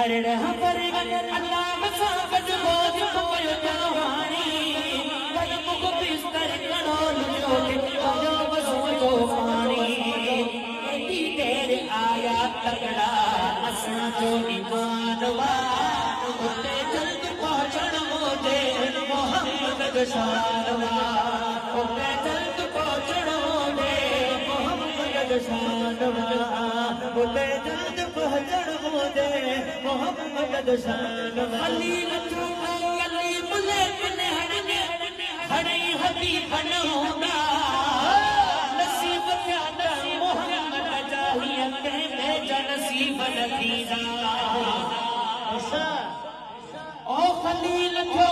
अल्लाह सागत बोझ पकड़ जवानी कदम को बिस्तर करो लुटो बजो वसूल को पानी एती देर आया तगड़ा असां जो ईमानवा उते जल्द पहुंचण मोदे मोहम्मद शानवा उते जल्द पहुंचण मोदे मोहम्मद शानवा उते जल्द पहुंचण मोदे मोहम्मद शानवा अली लथो अली मुले ने हड़े हबीब न होगा नसीब प्यादा मोहम्मद जाहिया के भेजा नसीब नतीजा ओ खलील थो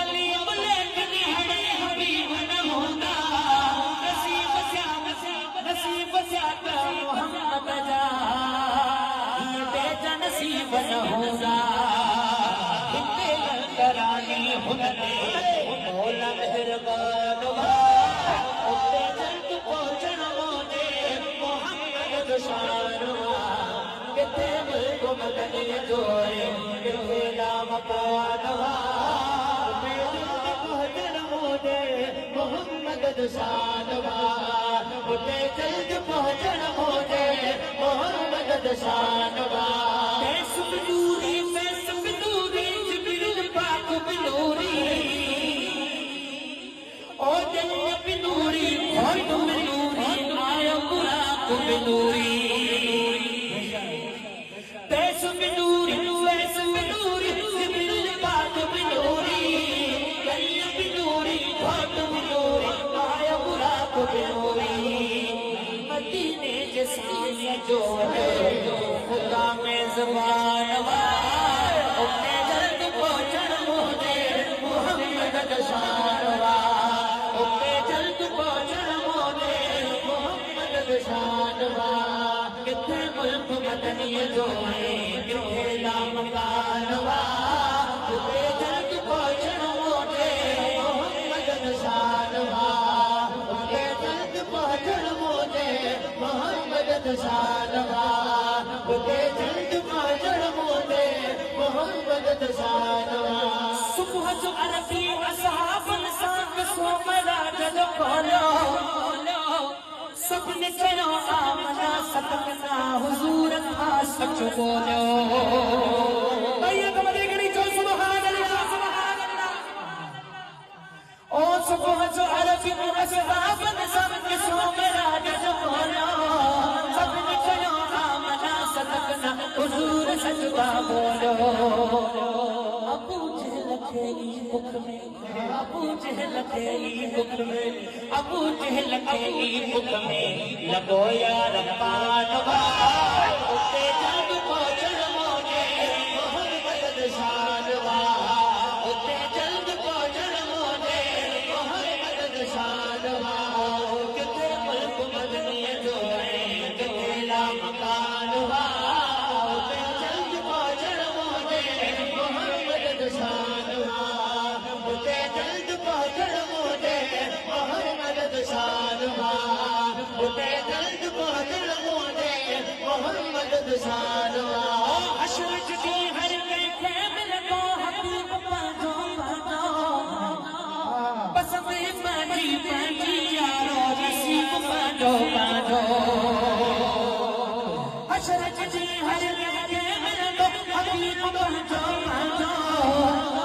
अली मुले ने हड़े हबीब न होगा नसीब प्यादा मोहम्मद जाहिया भेजा नसीब न होगा इतने करानी हुनते मौला मेहरबान उते जल्द पहुंचण मोदे मोहम्मद शानवा किथे मुल्क मदनी जोए किथे नाम पानवा उते जल्द पहुंचण मोदे मोहम्मद शानवा उते जल्द पहुंचण मोदे मोहम्मद शानवा जो खुदा में ज़बान उते जल्द पहुंचण मोदे मोहम्मद शानवा उते जल्द पहुंचण मोदे मोहम्मद शानवा किथे मुल्क मदनी जो है किथे नाम कानवा उते जल्द पहुंचण मोदे मोहम्मद शानवा उते जल्द पहुंचण मोदे मोहम्मद शानवा उते जल्द पहुंचण मोदे मोहम्मद शानवा सुबह जो अरबी असहाबन साथ सोमरा जद बोलो सबने चलो आमना सतकना हुजूर था सच बोलो भैया तुम्हारी गली जो सुभान अल्लाह ओ सुबह जो अरबी असहाबन साथ सोमरा जद बोलो सबने चलो आमना सतकना हुजूर सच बोलो अबू जहल खेली मुख में अबू जहल खेली मुख में अबू जहल खेली मुख में लगो यार पानवा उते जल्द पहुंचण मोदे मोहम्मद शानवा उते जल्द पहुंचण मोदे मोहम्मद शानवा किथे मुल्क मदनी जो है किथे नाम कानवा उते जल्द पहुंचण मोदे मोहम्मद शानवा उते जल्द पहुंचण मोदे मोहम्मद शानवा उते जल्द पहुंचण मोदे मोहम्मद शानवा अशरफ दी हर कंहिंखे मिलंदो हबीब पंहिंजो बस में पंहिंजी यारो नसीब पंहिंजो अशरफ दी हर कंहिंखे मिलंदो हबीब पंहिंजो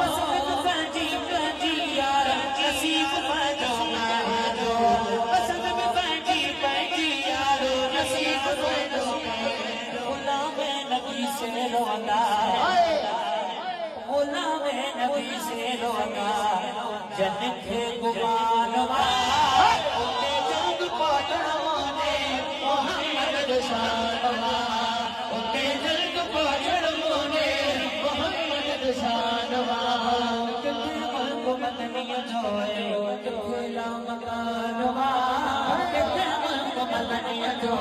बस में पंहिंजी यारो नसीब पंहिंजो बस में पंहिंजी यारो नसीब पंहिंजो गुलाम नबी से रोना गुलाम नबी से रोना जन खे गुमानवा उते जल्द पहुंचण मोदे मोहम्मद शानवा उते जल्द पहुंचण मोदे मोहम्मद शानवा किथे मुल्क मदनी जो है किथे नाम कानवा किथे मुल्क मदनी जो